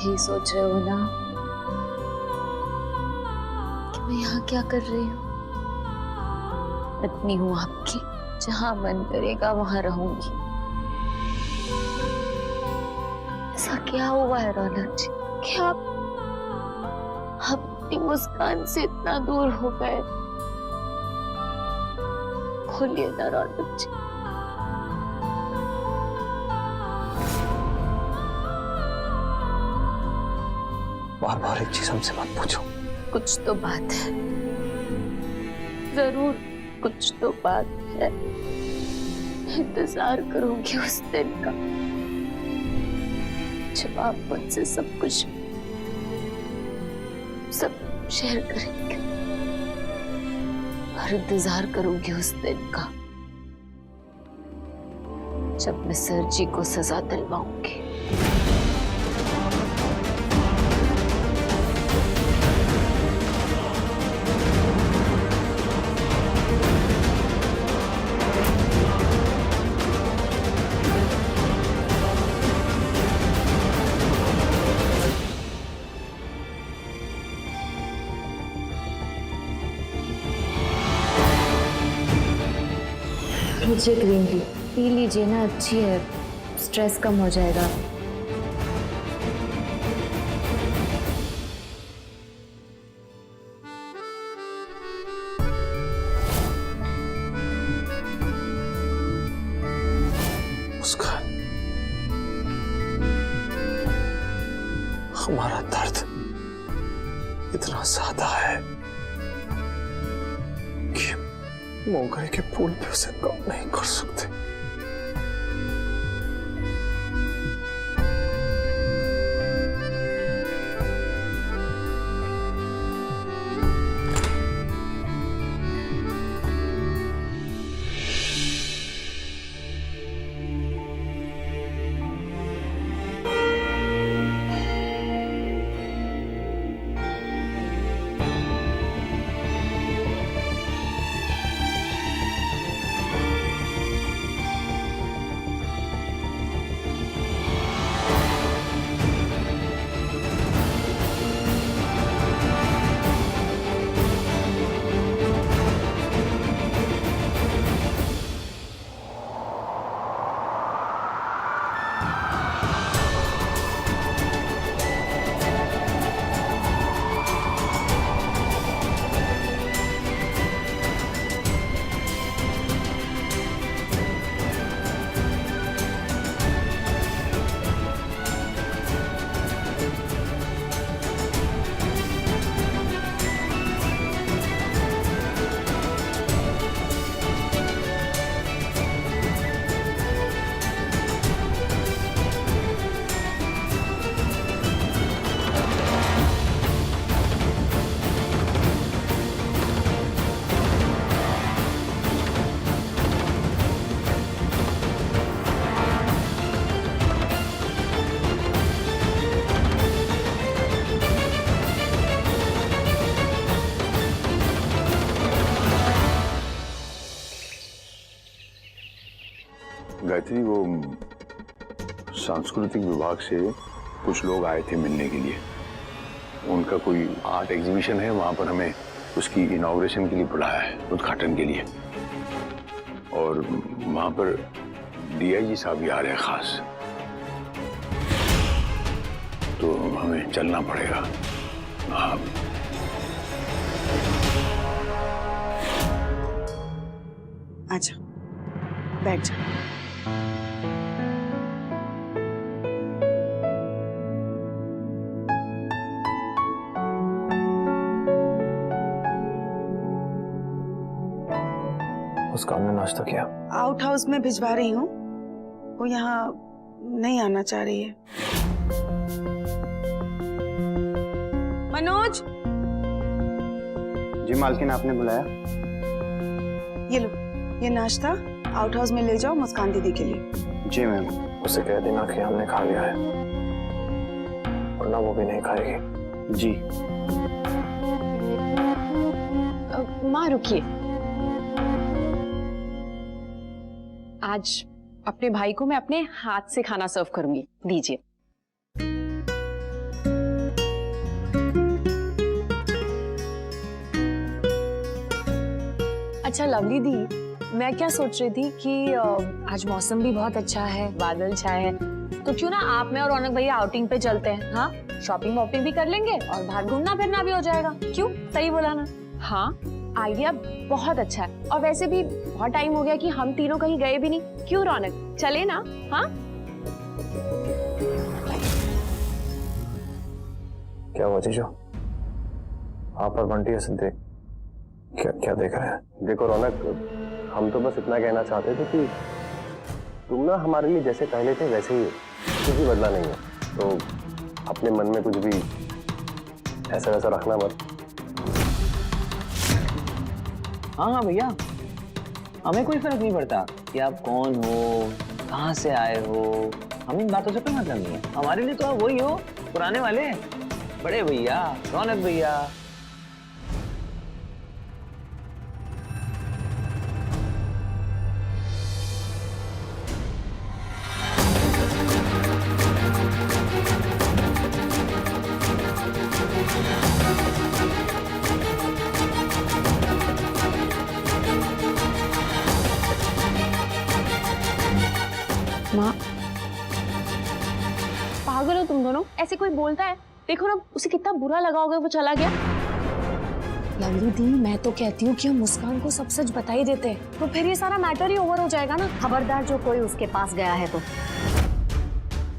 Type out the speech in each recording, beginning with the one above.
यही सोच रहे हो ना कि मैं यहाँ क्या कर रही हूँ? पत्नी हूँ आपकी, जहाँ मन करेगा वहां रहूंगी। ऐसा क्या हुआ है रौनक जी कि आप अपनी मुस्कान से इतना दूर हो गए? खोलिए ना रौनक जी। बार बार एक चीज हमसे मत पूछो। कुछ तो बात है, जरूर कुछ तो बात है। इंतजार करूंगी उस दिन का जब आप मुझसे सब कुछ सब शेयर करेंगे, और इंतजार करूंगी उस दिन का जब मैं सर जी को सजा दिलवाऊंगी। मुझे ग्रीन टी पी लीजिए ना, अच्छी है, स्ट्रेस कम हो जाएगा। उसका हमारा दर्द इतना ज्यादा है कि मोगरे के फूल पे उसे कम नहीं कर सकते। गायत्री, वो सांस्कृतिक विभाग से कुछ लोग आए थे मिलने के लिए। उनका कोई आर्ट एग्जीबिशन है, वहां पर हमें उसकी इनॉग्रेशन के लिए बुलाया है, उद्घाटन के लिए। और वहां पर डीआईजी साहब भी आ रहे हैं खास, तो हमें चलना पड़ेगा। हाँ, आजा, बैठ जा। उसका हमने नाश्ता किया। आउट हाउस में भिजवा रही हूँ, वो यहाँ नहीं आना चाह रही है। मनोज। जी मालकिन, आपने बुलाया? ये लो, ये नाश्ता आउट हाउस में ले जाओ मुस्कान दीदी के लिए। जी मैम। उसे कह देना कि हमने खा लिया है, वरना वो भी नहीं खाएगी। जी। माँ रुकिए, आज अपने भाई को मैं अपने हाथ से खाना सर्व करूंगी, दीजिए। अच्छा लवली दी, मैं क्या सोच रही थी कि आज मौसम भी बहुत अच्छा है, बादल छाए हैं, तो क्यों ना आप मैं और रौनक भैया आउटिंग पे चलते हैं। हाँ, शॉपिंग वॉपिंग भी कर लेंगे और बाहर घूमना फिरना भी हो जाएगा। क्यों, सही बोला ना? हाँ, आइडिया बहुत अच्छा है। और वैसे भी बहुत टाइम हो गया कि हम तीनों कहीं गए भी नहीं। क्यों रौनक, चले ना? हाँ, क्या हुआ जीजू? आप और बंटी ऐसे देख क्या क्या देख रहे हैं? देखो रौनक, हम तो बस इतना कहना चाहते थे कि तुम ना हमारे लिए जैसे पहले थे वैसे ही हो, कुछ भी बदला नहीं है। तो अपने मन में कुछ भी ऐसा वैसा रखना मत। हाँ भैया, हमें कोई फर्क नहीं पड़ता कि आप कौन हो, कहाँ से आए हो, हमें इन बातों से कोई मतलब नहीं है। हमारे लिए तो आप वही हो, पुराने वाले बड़े भैया, रौनक भैया। माँ, पागल हो तुम दोनों? ऐसे कोई बोलता है? देखो ना, उसे कितना बुरा लगा होगा, वो चला गया। लवली दी, मैं तो कहती हूँ कि हम मुस्कान को सब सच बता ही देते हैं, तो फिर ये सारा मैटर ही ओवर हो जाएगा ना। खबरदार जो कोई उसके पास गया है तो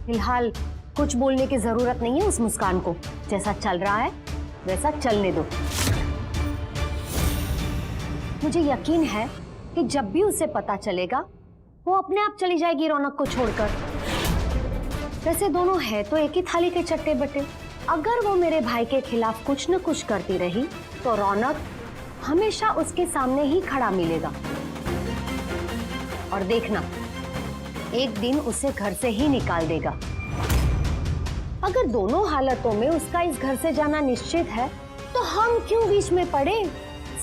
फिलहाल कुछ बोलने की जरूरत नहीं है उस मुस्कान को। जैसा चल रहा है वैसा चलने दो। मुझे यकीन है कि जब भी उसे पता चलेगा वो अपने आप चली जाएगी रौनक को छोड़कर। वैसे दोनों है तो एक ही थाली के चट्टे बट्टे। अगर वो मेरे भाई के खिलाफ कुछ न कुछ करती रही तो रौनक हमेशा उसके सामने ही खड़ा मिलेगा। और देखना, एक दिन उसे घर से ही निकाल देगा। अगर दोनों हालतों में उसका इस घर से जाना निश्चित है तो हम क्यों बीच में पड़े?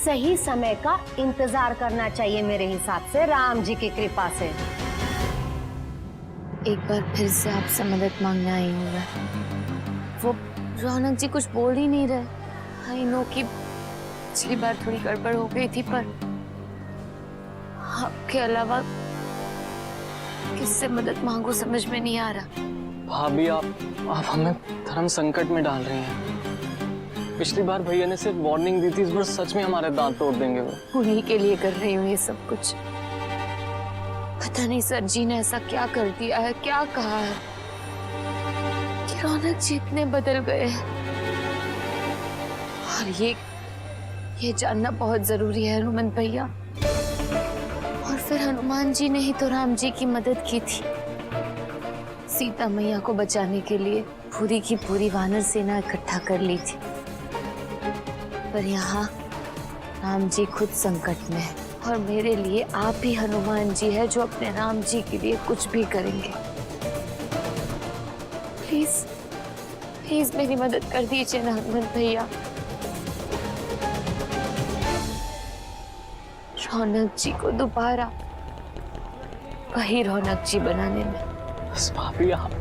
सही समय का इंतजार करना चाहिए मेरे हिसाब से, राम जी की कृपा से। एक बार फिर से आपसे मदद मांगने आई हूँ मैं। वो रौनक जी कुछ बोल ही नहीं रहे। आई नो कि पिछली बार थोड़ी गड़बड़ हो गई थी, पर आपके अलावा किससे मदद मांगू समझ में नहीं आ रहा। भाभी, आप हमें धर्म संकट में डाल रही हैं। पिछली बार भैया ने सिर्फ वार्निंग दी थी, इस बार सच में हमारे दांत तोड़ देंगे वो। उन्हीं के लिए कर रही हूँ ये सब कुछ। पता नहीं सर जी ने ऐसा क्या कर दिया है, क्या कहा है कि रौनक जी इतने बदल गए हैं। और ये जानना बहुत जरूरी है हनुमंत भैया। और फिर हनुमान जी ने ही तो राम जी की मदद की थी। सीता मैया को बचाने के लिए पूरी की पूरी वानर सेना इकट्ठा कर ली थी। पर यहाँ राम जी खुद संकट में है और मेरे लिए आप ही हनुमान जी है जो अपने राम जी के लिए कुछ भी करेंगे। प्लीज प्लीज मेरी मदद कर दीजिए ना हनुमंत भैया। रौनक जी को दोबारा वही रौनक जी बनाने में। बस भाभी, आप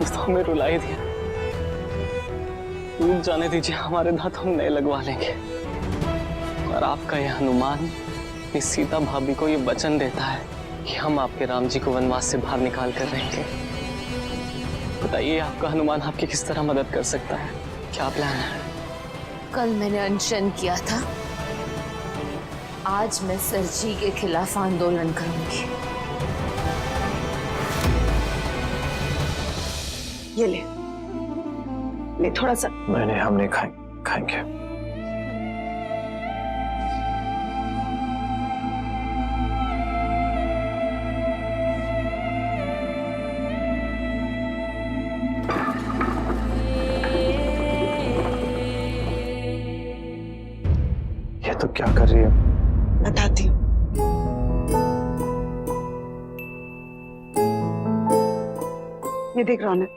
तो हमें रुला ही दिया। टूट जाने दीजिए, हमारे दांत हम नए लगवा लेंगे। और आपका यह हनुमान इस सीता भाभी को ये वचन देता है कि हम आपके राम जी को वनवास से बाहर निकाल कर रहेंगे। बताइए, आपका हनुमान आपकी किस तरह मदद कर सकता है? क्या प्लान है? कल मैंने अनशन किया था, आज मैं सर जी के खिलाफ आंदोलन करूंगी। ये ले थोड़ा सा। मैंने हम नहीं खाएंगे। ये तो क्या कर रही है? बताती हूँ। ये देख रौनक,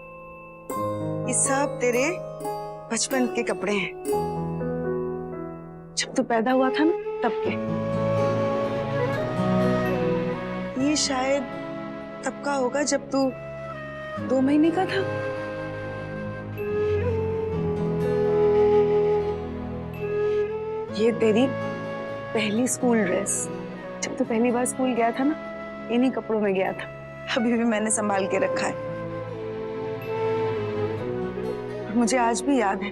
ये सब तेरे बचपन के कपड़े हैं, जब तू पैदा हुआ था ना तब के। ये शायद तब का होगा जब तू 2 महीने का था। ये तेरी पहली स्कूल ड्रेस। जब तो पहली बार स्कूल गया था ना, इन्हीं कपड़ों में गया था। अभी भी मैंने संभाल के रखा है। और मुझे आज भी याद है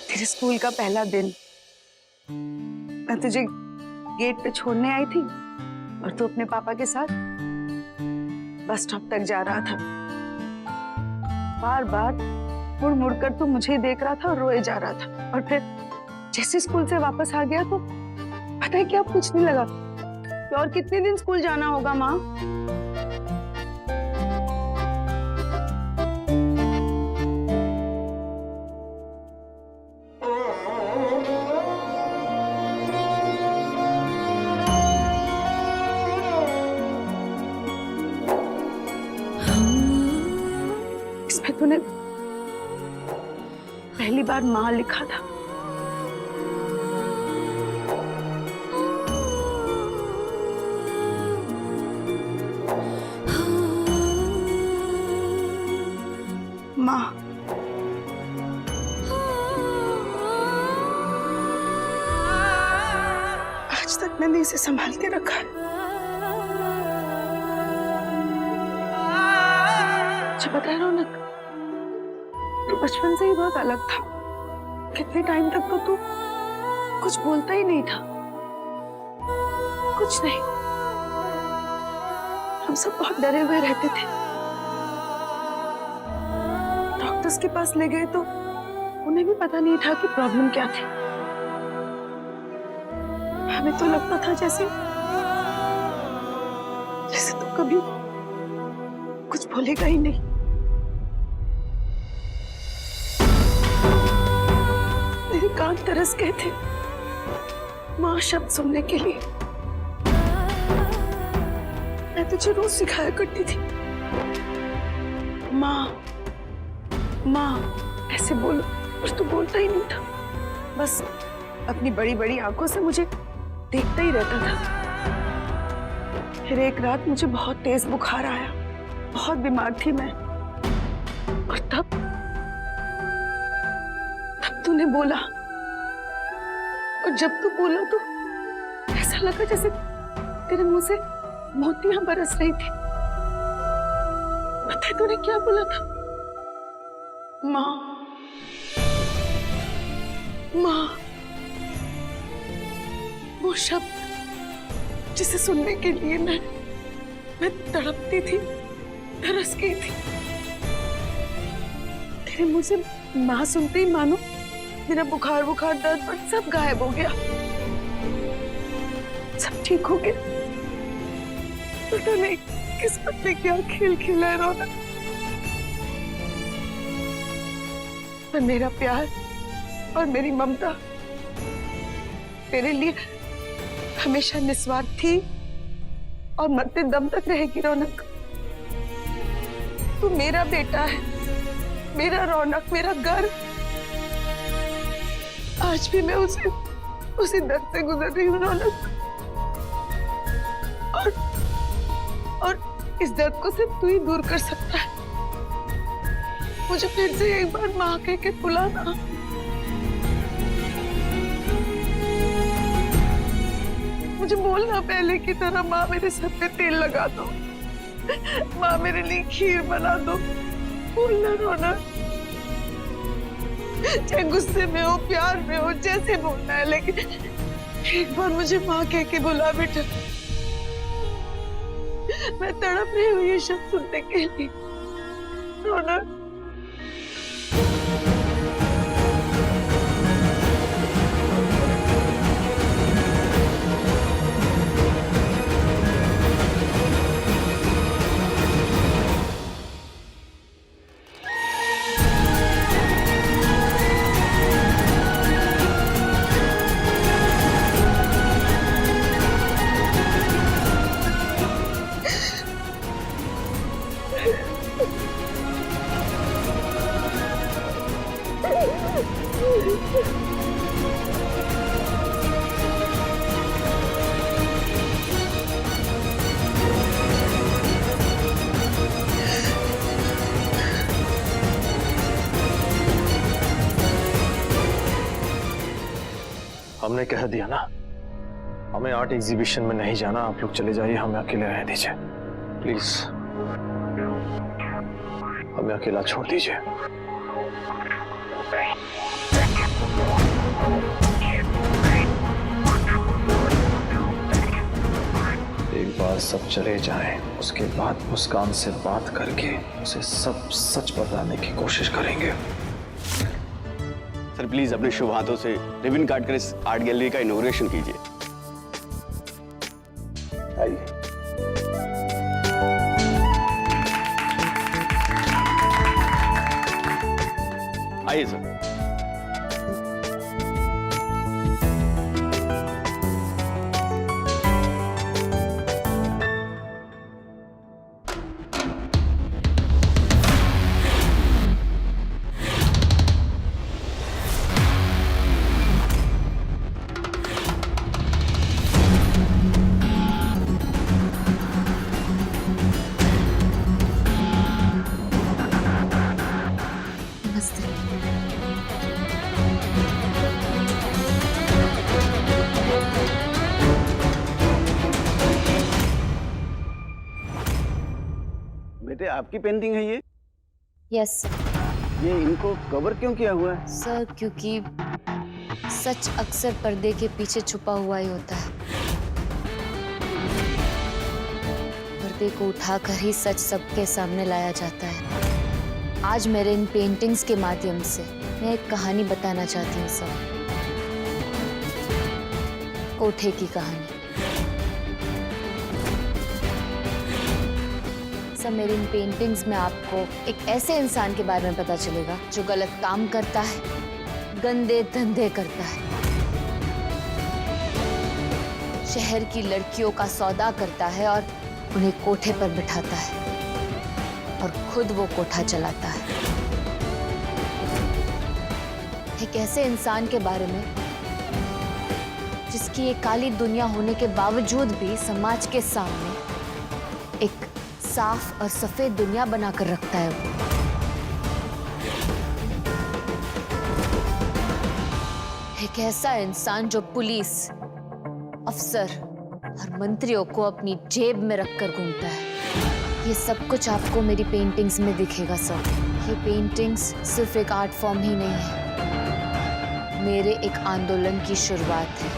तेरे स्कूल का पहला दिन। मैं तुझे गेट पे छोड़ने आई थी और तू अपने पापा के साथ बस स्टॉप तक जा रहा था। बार बार मुड़ मुड़ कर तू मुझे देख रहा था और रोए जा रहा था। और फिर जैसे स्कूल से वापस आ गया तो पता है क्या पूछने लगा कि और कितने दिन स्कूल जाना होगा माँ। इसमें तूने पहली बार माँ लिखा था। माँ, आज तक मैंने इसे संभाल के रखा है। अच्छा पता है रौनक, तू बचपन से ही बहुत अलग था। कितने टाइम तक तो तू कुछ बोलता ही नहीं था, कुछ नहीं। हम सब बहुत डरे हुए रहते थे। डॉक्टर्स के पास ले गए तो उन्हें भी पता नहीं था कि प्रॉब्लम क्या थी। हमें तो लगता था जैसे तू कभी कुछ बोलेगा ही नहीं। मेरे कान तरस गए थे माँ शब्द सुनने के लिए। मैं तुझे रोज सिखाया करती थी, माँ माँ ऐसे बोलो, और तू बोलता ही नहीं था। बस अपनी बड़ी बड़ी आंखों से मुझे देखता ही रहता था। फिर एक रात मुझे बहुत तेज बुखार आया, बहुत बीमार थी मैं। और तब तूने बोला, और जब तू बोला तो ऐसा लगा जैसे तेरे मुंह से मोतियां बरस रही थी। पता है तूने क्या बोला था? माँ माँ, वो शब्द जिसे सुनने के लिए मैं तड़पती थी, तरस गई थी। तेरे मुंह से माँ सुनते ही मानो मेरा बुखार दर्द सब गायब हो गया, सब ठीक हो गया। पता नहीं किस्मत ने क्या खेल खेला है रौनक। पर मेरा प्यार और मेरी ममता तेरे लिए हमेशा निस्वार्थ थी और मरते दम तक रहेगी रौनक। तू मेरा बेटा है, मेरा रौनक, मेरा गर्व। आज भी मैं उसी दर्द से गुजर रही हूँ रौनक। और इस दर्द को सिर्फ तू ही दूर कर सकता है। मुझे फिर से एक बार माँ कह के बुलाना। मुझे बोलना पहले की तरह, माँ मेरे सर पे तेल लगा दो, माँ मेरे लिए खीर बना दो। बोलना रौनक, चाहे गुस्से में हो, प्यार में हो, जैसे बोलना है, लेकिन एक बार मुझे माँ कह के बुला बेटा। मैं तड़प रही हूँ ये शब्द सुनने के लिए रौनक। हमने कह दिया ना, हमें आर्ट एग्जीबिशन में नहीं जाना। आप लोग चले जाइए, हमें अकेले रहने दीजिए प्लीज। हमें अकेला छोड़ दीजिए। एक बार सब चले जाएं, उसके बाद मुस्कान से बात करके उसे सब सच बताने की कोशिश करेंगे। सर प्लीज अपने शुभ हाथों से रिबन काट कर इस आर्ट गैलरी का इनॉग्रेशन कीजिए। आइए। आइए सर। नमस्ते। बेटे आपकी पेंटिंग है ये? Yes sir. ये इनको कवर क्यों किया हुआ है? सर क्योंकि सच अक्सर पर्दे के पीछे छुपा हुआ ही होता है। पर्दे को उठाकर ही सच सबके सामने लाया जाता है। आज मेरे इन पेंटिंग्स के माध्यम से मैं एक कहानी बताना चाहती हूँ सर। कोठे की कहानी। सर मेरी इन पेंटिंग्स में आपको एक ऐसे इंसान के बारे में पता चलेगा जो गलत काम करता है, गंदे धंधे करता है, शहर की लड़कियों का सौदा करता है और उन्हें कोठे पर बिठाता है और खुद वो कोठा चलाता है। एक ऐसे इंसान के बारे में जिसकी ये काली दुनिया होने के बावजूद भी समाज के सामने एक साफ और सफेद दुनिया बनाकर रखता है वो। एक ऐसा इंसान जो पुलिस, अफसर और मंत्रियों को अपनी जेब में रखकर घूमता है। ये सब कुछ आपको मेरी पेंटिंग्स में दिखेगा सर। ये पेंटिंग्स सिर्फ एक आर्ट फॉर्म ही नहीं है, मेरे एक आंदोलन की शुरुआत है।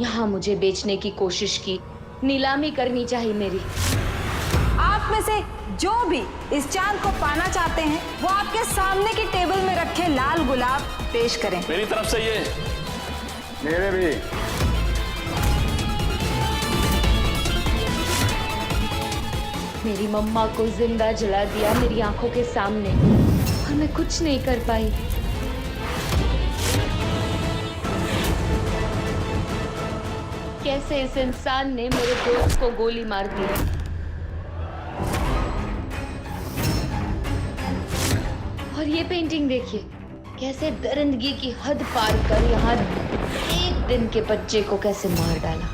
यहाँ मुझे बेचने की कोशिश की, नीलामी करनी चाहिए मेरी। आप में से जो भी इस चांद को पाना चाहते हैं वो आपके सामने की टेबल में रखे लाल गुलाब पेश करें। मेरी तरफ से ये। मेरे भी। मेरी मम्मा को जिंदा जला दिया मेरी आंखों के सामने और मैं कुछ नहीं कर पाई। कैसे इस इंसान ने मेरे दोस्त को गोली मार दी। और ये पेंटिंग देखिए, कैसे दरिंदगी की हद पार कर यहाँ एक दिन के बच्चे को कैसे मार डाला।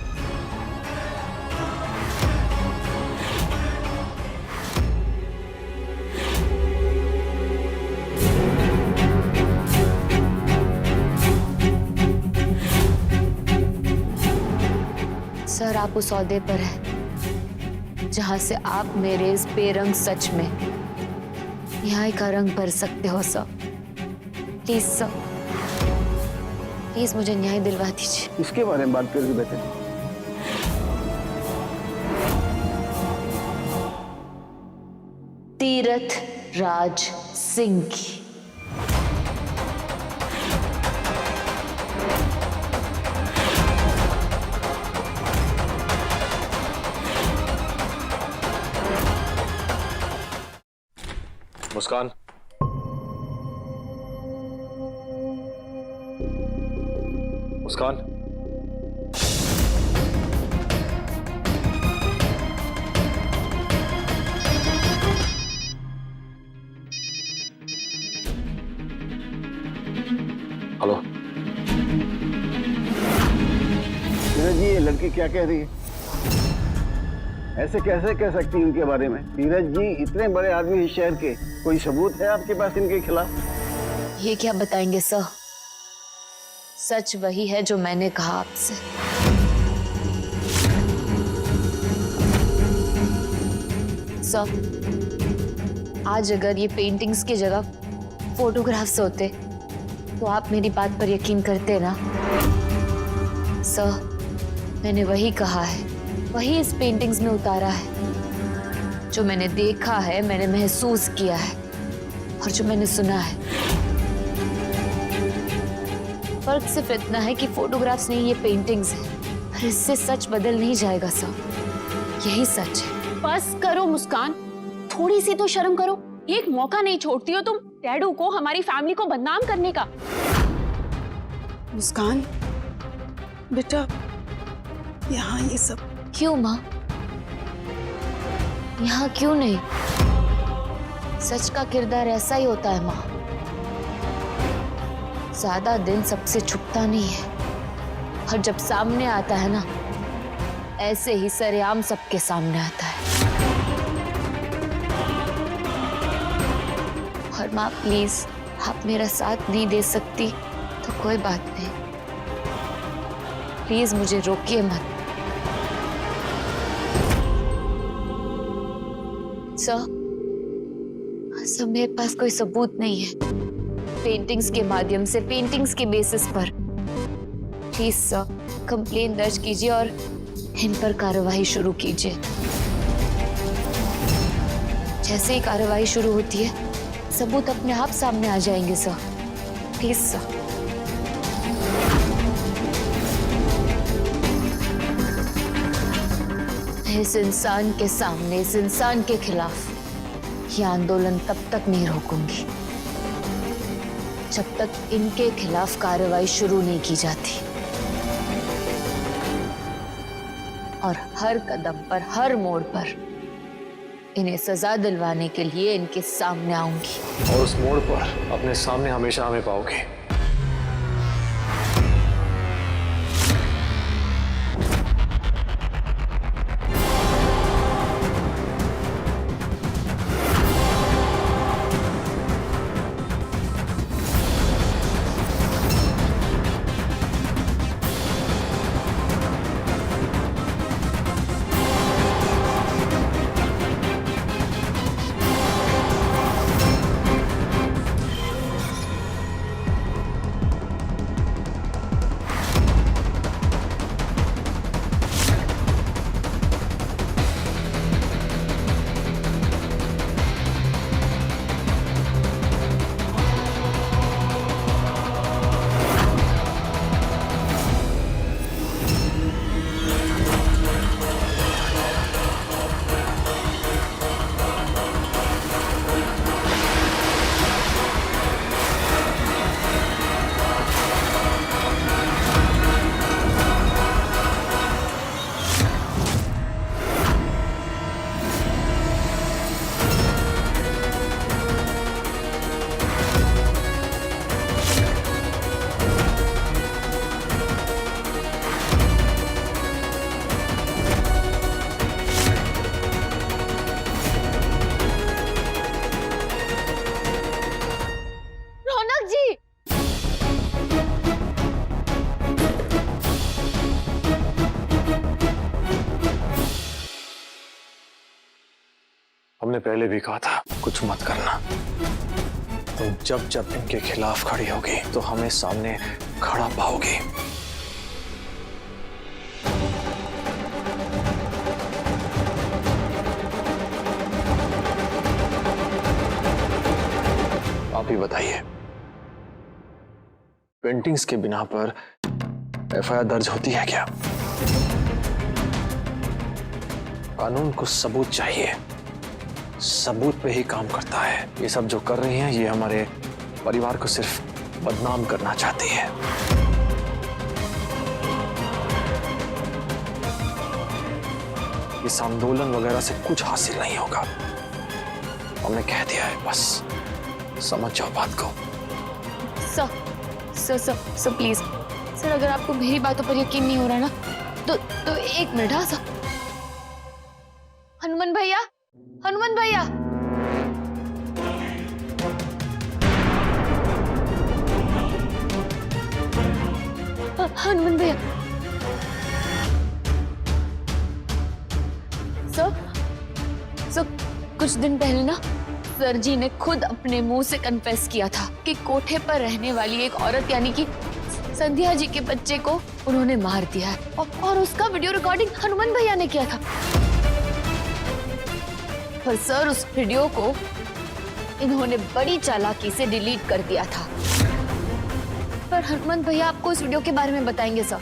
सर आप उस औहदे पर हैं जहां से आप मेरे इस बेरंग सच में न्याय का रंग भर सकते हो सर। प्लीज सर प्लीज मुझे न्याय दिलवा दीजिए। किसके बारे में बात कर रही बेटे? तीरथ राज सिंह की। मुस्कान, मुस्कान, हेलो। धीरज जी, ये लड़की क्या कह रही है? ऐसे कैसे कह सकती है उनके बारे में? धीरज जी इतने बड़े आदमी इस शहर के, कोई सबूत है आपके पास इनके खिलाफ? ये क्या बताएंगे सर? सच वही है जो मैंने कहा आपसे। सर, आज अगर ये पेंटिंग्स की जगह फोटोग्राफ्स होते तो आप मेरी बात पर यकीन करते ना? सर, मैंने वही कहा है, वही इस पेंटिंग्स में उतारा है। जो मैंने देखा है, मैंने महसूस किया है और जो मैंने सुना है। फर्क सिर्फ इतना है कि फोटोग्राफ्स नहीं, ये पेंटिंग्स हैं। पर इससे सच बदल नहीं जाएगा सर, यही सच है। बस करो मुस्कान, थोड़ी सी तो शर्म करो। एक मौका नहीं छोड़ती हो तुम डैडू को, हमारी फैमिली को बदनाम करने का। मुस्कान बेटा, यहाँ ये सब क्यों माँ? यहाँ क्यों नहीं? सच का किरदार ऐसा ही होता है माँ। ज्यादा दिन सबसे छुपता नहीं है और जब सामने आता है ना, ऐसे ही सरेआम सबके सामने आता है। और माँ प्लीज, आप मेरा साथ नहीं दे सकती तो कोई बात नहीं, प्लीज मुझे रोकिए मत। सर, मेरे पास कोई सबूत नहीं है। पेंटिंग्स के माध्यम से, पेंटिंग्स के बेसिस पर प्लीज सर कंप्लेन दर्ज कीजिए और इन पर कार्रवाई शुरू कीजिए। जैसे ही कार्रवाई शुरू होती है, सबूत अपने आप सामने आ जाएंगे सर। Please sir. इस इंसान के सामने, इस इंसान के खिलाफ ये आंदोलन तब तक नहीं रोकूंगी जब तक इनके खिलाफ कार्रवाई शुरू नहीं की जाती। और हर कदम पर, हर मोड़ पर इन्हें सजा दिलवाने के लिए इनके सामने आऊंगी। और उस मोड़ पर अपने सामने हमेशा हमें पाओगे। हमने पहले भी कहा था कुछ मत करना। तुम जब जब इनके खिलाफ खड़ी होगी तो हमें सामने खड़ा पाओगे। आप ही बताइए, पेंटिंग्स के बिना पर एफआईआर दर्ज होती है क्या? कानून को सबूत चाहिए, सबूत पे ही काम करता है। ये सब जो कर रही हैं, ये हमारे परिवार को सिर्फ बदनाम करना चाहती है। इस आंदोलन वगैरह से कुछ हासिल नहीं होगा, हमने कह दिया है, बस समझ जाओ बात को। सर प्लीज सर, अगर आपको मेरी बातों पर यकीन नहीं हो रहा ना, तो एक मिनट। हाँ सर। हनुमान भैया, हनुमान भैया, हनुमान भैया। सर कुछ दिन पहले ना सर जी ने खुद अपने मुंह से कन्फेस किया था कि कोठे पर रहने वाली एक औरत यानी कि संध्या जी के बच्चे को उन्होंने मार दिया है, और उसका वीडियो रिकॉर्डिंग हनुमान भैया ने किया था। पर सर उस वीडियो को इन्होंने बड़ी चालाकी से डिलीट कर दिया था। पर हनुमान भैया आपको उस वीडियो के बारे में बताएंगे सर।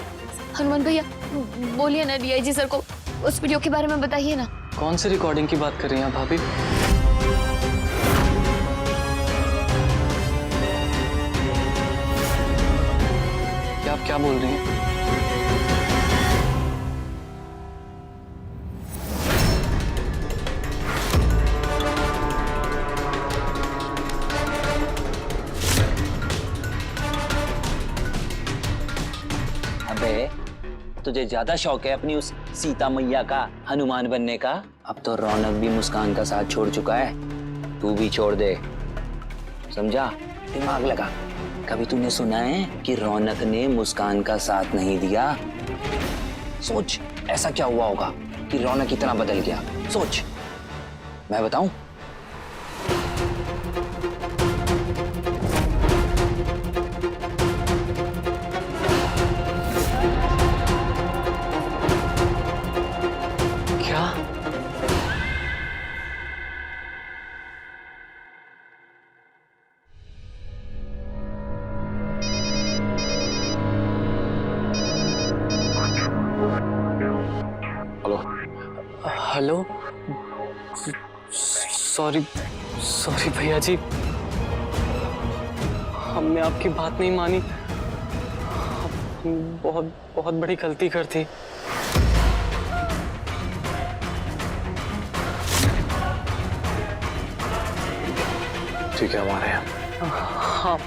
हनुमान भैया बोलिए ना, डीआईजी सर को उस वीडियो के बारे में बताइए ना। कौन सी रिकॉर्डिंग की बात कर रही हैं भाभी? आप क्या बोल रही हैं? अबे तुझे ज्यादा शौक है अपनी उस सीता मैया का हनुमान बनने का? अब तो रौनक भी मुस्कान का साथ छोड़ चुका है, तू भी छोड़ दे, समझा? दिमाग लगा। कभी तूने सुना है कि रौनक ने मुस्कान का साथ नहीं दिया? सोच ऐसा क्या हुआ होगा कि रौनक इतना बदल गया? सोच, मैं बताऊं? क्या? हेलो, सॉरी भैया जी, हमने आपकी बात नहीं मानी, बहुत बहुत बड़ी गलती कर दी। ठीक है, हमारे यहाँ। हाँ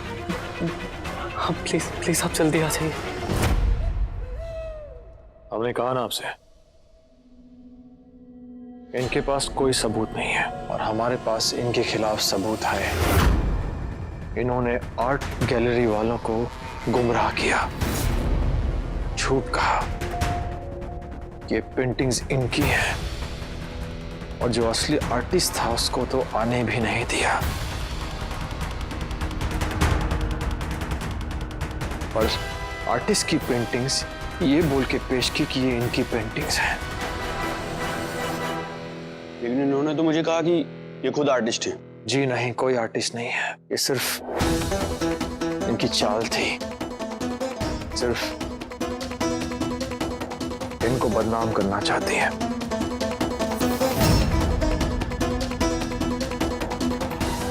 प्लीज आप जल्दी आ जाइए। हमने कहा ना आपसे, इनके पास कोई सबूत नहीं है और हमारे पास इनके खिलाफ सबूत है। इन्होंने आर्ट गैलरी वालों को गुमराह किया, झूठ कहा, ये पेंटिंग्स इनकी हैं और जो असली आर्टिस्ट था उसको तो आने भी नहीं दिया। और आर्टिस्ट की पेंटिंग्स ये बोल के पेश की कि ये इनकी पेंटिंग्स हैं। लेकिन इन्होंने तो मुझे कहा कि ये खुद आर्टिस्ट है। जी नहीं, कोई आर्टिस्ट नहीं है, ये सिर्फ इनकी चाल थी, सिर्फ इनको बदनाम करना चाहती है।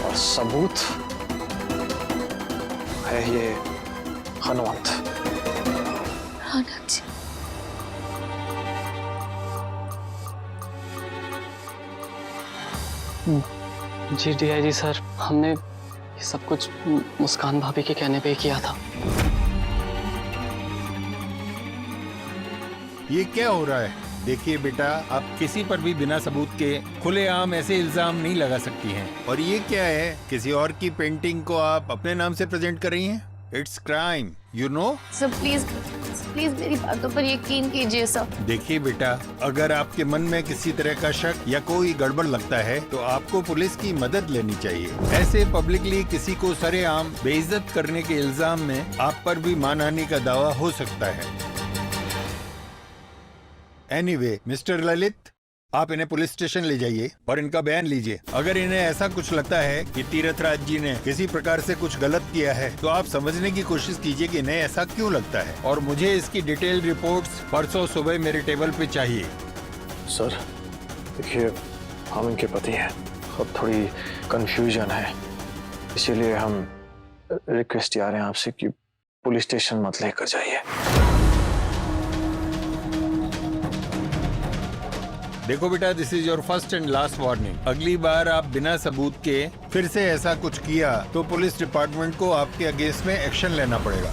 और सबूत है ये हनुमंत। रौनक जी, जी डीआईजी सर, हमने ये सब कुछ मुस्कान भाभी के कहने पे ही किया था। ये क्या हो रहा है? देखिए बेटा, आप किसी पर भी बिना सबूत के खुलेआम ऐसे इल्जाम नहीं लगा सकती हैं। और ये क्या है, किसी और की पेंटिंग को आप अपने नाम से प्रेजेंट कर रही हैं? It's crime, you know. Sir please please मेरी बातों पर यकीन कीजिए सर। देखिए बेटा, अगर आपके मन में किसी तरह का शक या कोई गड़बड़ लगता है तो आपको पुलिस की मदद लेनी चाहिए। ऐसे पब्लिकली किसी को सरेआम बेइज्जत करने के इल्जाम में आप पर भी मानहानि का दावा हो सकता है। एनीवे, मिस्टर ललित, आप इन्हें पुलिस स्टेशन ले जाइए और इनका बयान लीजिए। अगर इन्हें ऐसा कुछ लगता है कि तीर्थराज जी ने किसी प्रकार से कुछ गलत किया है तो आप समझने की कोशिश कीजिए कि इन्हें ऐसा क्यों लगता है, और मुझे इसकी डिटेल रिपोर्ट्स परसों सुबह मेरे टेबल पे चाहिए। सर देखिए, हम इनके पति हैं, अब थोड़ी कंफ्यूजन है, इसीलिए हम रिक्वेस्ट आ रहे हैं आपसे कि पुलिस स्टेशन मत लेकर जाइए। देखो बेटा, this is your first and last warning. अगली बार आप बिना सबूत के फिर से ऐसा कुछ किया तो पुलिस डिपार्टमेंट को आपके अगेंस्ट में एक्शन लेना पड़ेगा।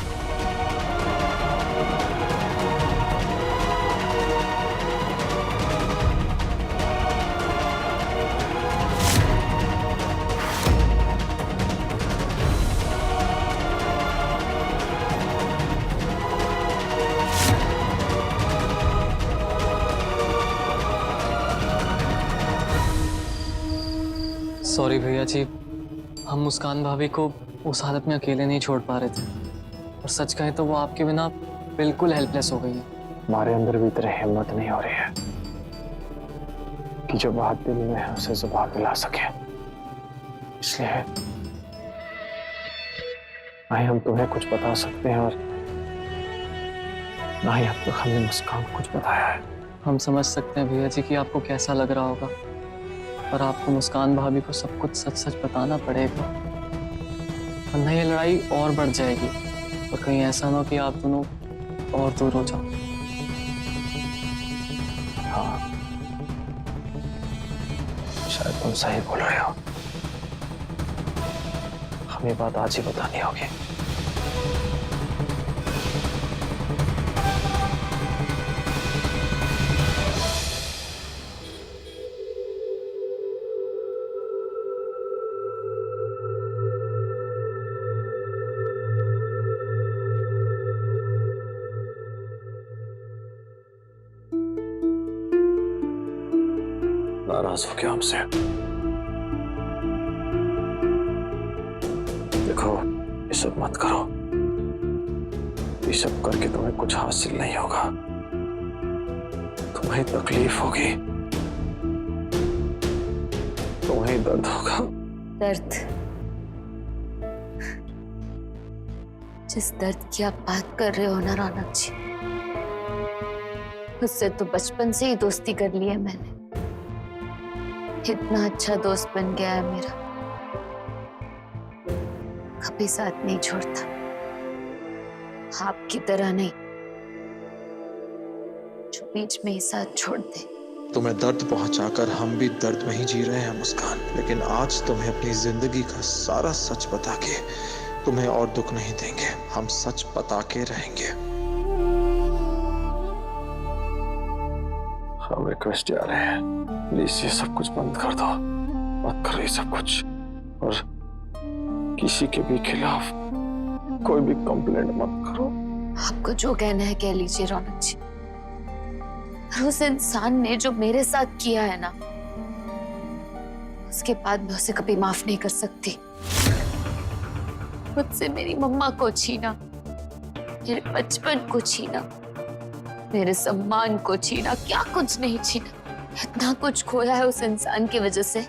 सॉरी भैया जी, हम मुस्कान भाभी को उस हालत में अकेले नहीं छोड़ पा रहे थे, और सच कहें तो वो आपके बिना बिल्कुल हेल्पलेस हो गई है। हमारे अंदर भी इतनी हिम्मत नहीं हो रही है कि जो बात दिल में है उसे जुबान पे ला सके, इसलिए ना ही हम तुम्हें कुछ बता सकते हैं और ना ही अब तक हमने मुस्कान को कुछ बताया है। हम समझ सकते हैं भैया जी कि आपको कैसा लग रहा होगा, पर आपको मुस्कान भाभी को सब कुछ सच सच बताना पड़ेगा, वरना ये लड़ाई और बढ़ जाएगी और कहीं ऐसा ना हो कि आप दोनों और दूर हो जाओ। हाँ, शायद तुम सही बोल रहे हो, हमें बात आज ही बतानी होगी। नाराज हो क्या हमसे? देखो, ये सब मत करो, ये सब करके तुम्हें कुछ हासिल नहीं होगा, तुम्हें तकलीफ होगी, तुम्हें दर्द होगा। दर्द? जिस दर्द की आप बात कर रहे हो ना रौनक जी, उससे तो बचपन से ही दोस्ती कर ली है मैंने। इतना अच्छा दोस्त बन गया है मेरा, कभी साथ नहीं छोड़ता, आपकी तरह नहीं जो बीच में ही साथ छोड़ दे। तुम्हें दर्द पहुंचाकर हम भी दर्द में ही जी रहे हैं मुस्कान, लेकिन आज तुम्हें अपनी जिंदगी का सारा सच बता के तुम्हें और दुख नहीं देंगे, हम सच बता के रहेंगे। हम रिक्वेस्ट आ रहे हैं, प्लीज ये सब कुछ बंद कर दो, मत करो ये सब कुछ, और किसी के भी खिलाफ कोई भी कंप्लेंट मत करो। आपको जो कहना है कह लीजिए रौनक जी, और उस इंसान ने जो मेरे साथ किया है ना, उसके बाद मैं उसे कभी माफ नहीं कर सकती। मुझसे मेरी मम्मा को छीना, मेरे बचपन को छीना, मेरे सम्मान को छीना, क्या कुछ नहीं छीना, इतना कुछ खोया है उस इंसान की वजह से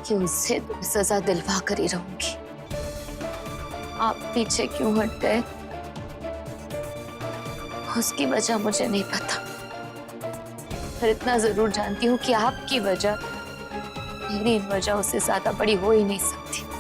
कि उससे तो सजा दिलवा कर ही रहूंगी। आप पीछे क्यों हट गए, उसकी वजह मुझे नहीं पता, पर इतना जरूर जानती हूँ कि आपकी वजह मेरी इन वजहों से ज्यादा बड़ी हो ही नहीं सकती।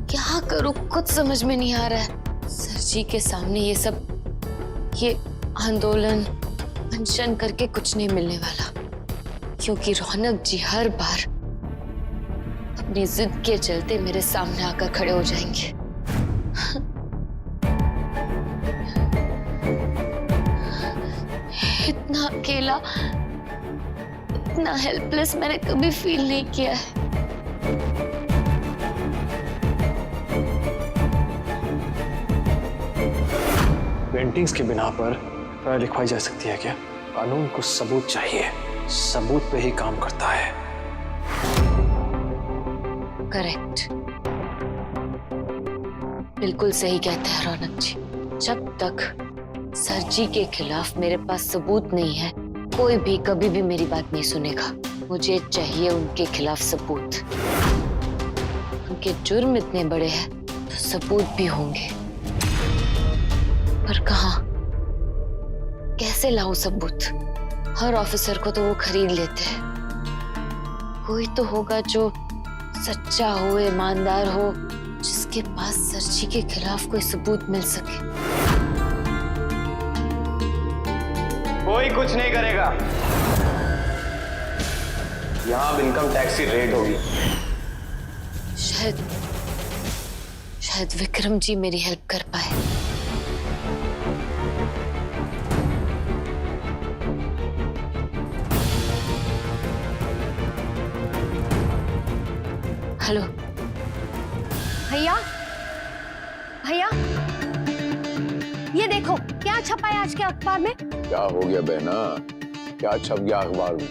क्या करूं कुछ समझ में नहीं आ रहा है। सर जी के सामने ये आंदोलन अनशन करके कुछ नहीं मिलने वाला। क्योंकि रौनक जी हर बार अपनी जिद के चलते मेरे सामने आकर खड़े हो जाएंगे। इतना अकेला, इतना हेल्पलेस मैंने कभी फील नहीं किया है। पेंटिंग्स के बिना पर एफआईआर लिखवाई जा सकती है क्या? कानून को सबूत चाहिए, सबूत पे ही काम करता है। करेक्ट, बिल्कुल सही कहते हैं रौनक जी। जब तक सर जी के खिलाफ मेरे पास सबूत नहीं है, कोई भी कभी भी मेरी बात नहीं सुनेगा। मुझे चाहिए उनके खिलाफ सबूत। उनके जुर्म इतने बड़े हैं तो सबूत भी होंगे, पर कहाँ, कैसे लाऊं सबूत? हर ऑफिसर को तो वो खरीद लेते हैं। कोई तो होगा जो सच्चा हो, ईमानदार हो, जिसके पास सर जी के खिलाफ कोई सबूत मिल सके। कोई कुछ नहीं करेगा। यहाँ अब इनकम टैक्स की रेड होगी। शायद विक्रम जी मेरी हेल्प कर पाए। हेलो भैया, भैया ये देखो क्या छपा है आज के अखबार में। क्या हो गया बहना, क्या छप गया अखबार में?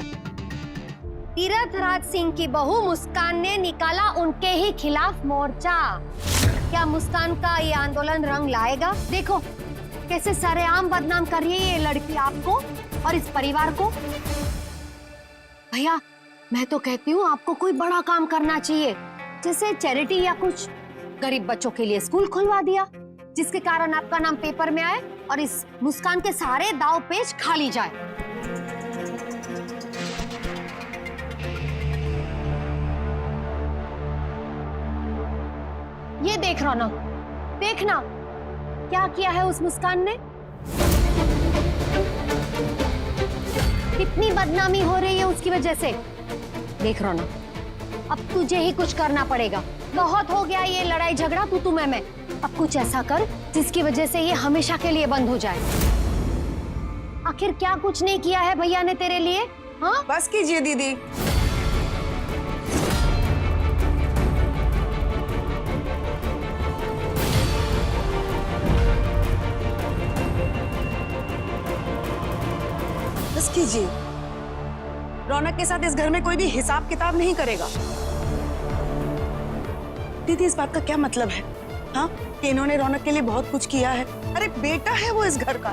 तीरथ राज सिंह की बहू मुस्कान ने निकाला उनके ही खिलाफ मोर्चा। क्या मुस्कान का ये आंदोलन रंग लाएगा? देखो कैसे सरेआम बदनाम कर रही है ये लड़की आपको और इस परिवार को। भैया मैं तो कहती हूँ आपको कोई बड़ा काम करना चाहिए, जैसे चैरिटी या कुछ गरीब बच्चों के लिए स्कूल खुलवा दिया, जिसके कारण आपका नाम पेपर में आए और इस मुस्कान के सारे दाव पेच खाली जाए। ये देख रौनक, देखना क्या किया है उस मुस्कान ने। कितनी बदनामी हो रही है उसकी वजह से। देख रौनक, अब तुझे ही कुछ करना पड़ेगा। बहुत हो गया ये लड़ाई झगड़ा तू मैं। अब कुछ ऐसा कर जिसकी वजह से ये हमेशा के लिए बंद हो जाए। आखिर क्या कुछ नहीं किया है भैया ने तेरे लिए? हाँ बस कीजिए दीदी। बस कीजिए। रौनक के साथ इस घर में कोई भी हिसाब किताब नहीं करेगा। दीदी इस बात का क्या मतलब है? हाँ कि इन्होंने रौनक के लिए बहुत कुछ किया है। अरे बेटा है वो इस घर का।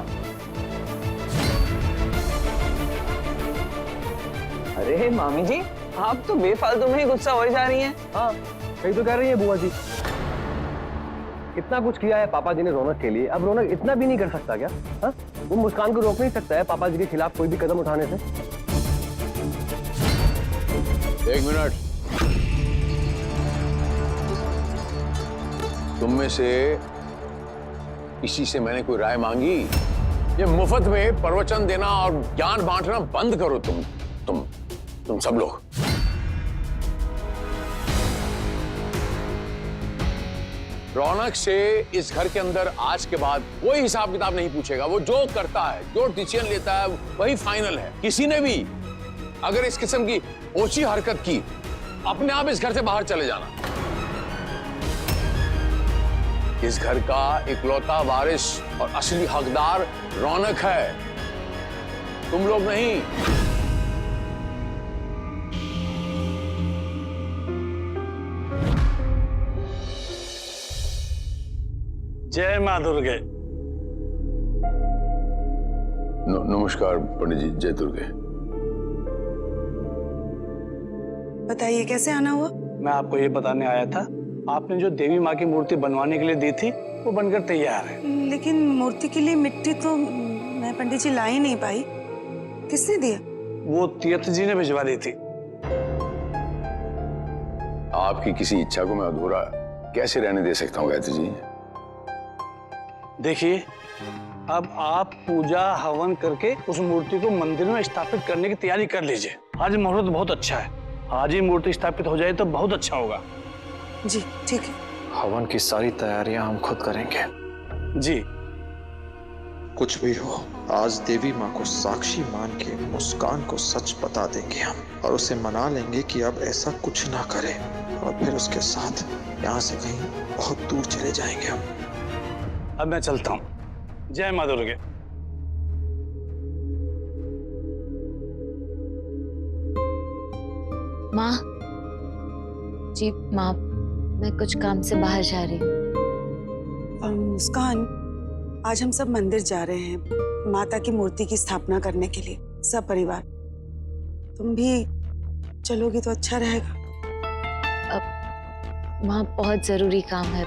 अरे मामी जी, आप तो बेफालतू में ही गुस्सा हो जा रही हैं। हाँ सही तो कह रही है बुआ जी। इतना कुछ किया है पापा जी ने रौनक के लिए, अब रौनक इतना भी नहीं कर सकता क्या? हाँ वो मुस्कान को रोक नहीं सकता है पापा जी के खिलाफ कोई भी कदम उठाने से? एक मिनट, तुम में से किसी से मैंने कोई राय मांगी? ये मुफ्त में प्रवचन देना और ज्ञान बांटना बंद करो तुम सब लोग। रौनक से इस घर के अंदर आज के बाद कोई हिसाब किताब नहीं पूछेगा। वो जो करता है, जो डिसीजन लेता है वही फाइनल है। किसी ने भी अगर इस किस्म की ओछी हरकत की, अपने आप इस घर से बाहर चले जाना। इस घर का इकलौता वारिस और असली हकदार रौनक है, तुम लोग नहीं। जय मां दुर्गे। नमस्कार पंडित जी, जय दुर्गे। बताइए कैसे आना हुआ? मैं आपको ये बताने आया था, आपने जो देवी माँ की मूर्ति बनवाने के लिए दी थी वो बनकर तैयार है। लेकिन मूर्ति के लिए मिट्टी तो मैं पंडित जी ला ही नहीं पाई। किसने दिया? वो तीर्थ जी ने भिजवा दी थी। आपकी किसी इच्छा को मैं अधूरा कैसे रहने दे सकता हूँ गायत्री जी? देखिए, अब आप पूजा हवन करके उस मूर्ति को मंदिर में स्थापित करने की तैयारी कर लीजिए। आज मुहूर्त बहुत अच्छा है, आज ही मूर्ति स्थापित हो जाए तो बहुत अच्छा होगा। जी ठीक है। हवन की सारी तैयारियां हम खुद करेंगे। जी। कुछ भी हो, आज देवी माँ को साक्षी मान के मुस्कान को सच बता देंगे हम, और उसे मना लेंगे कि अब ऐसा कुछ ना करे, और फिर उसके साथ यहाँ से कहीं बहुत दूर चले जाएंगे हम। अब मैं चलता हूँ। जय माँ दुर्गे। माँ जी, माँ मैं कुछ काम से बाहर जा रही हूँ। मुस्कान, आज हम सब मंदिर जा रहे हैं माता की मूर्ति की स्थापना करने के लिए, सब परिवार। तुम भी चलोगी तो अच्छा रहेगा। अब माँ बहुत जरूरी काम है,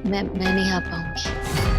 मैं नहीं आ पाऊंगी।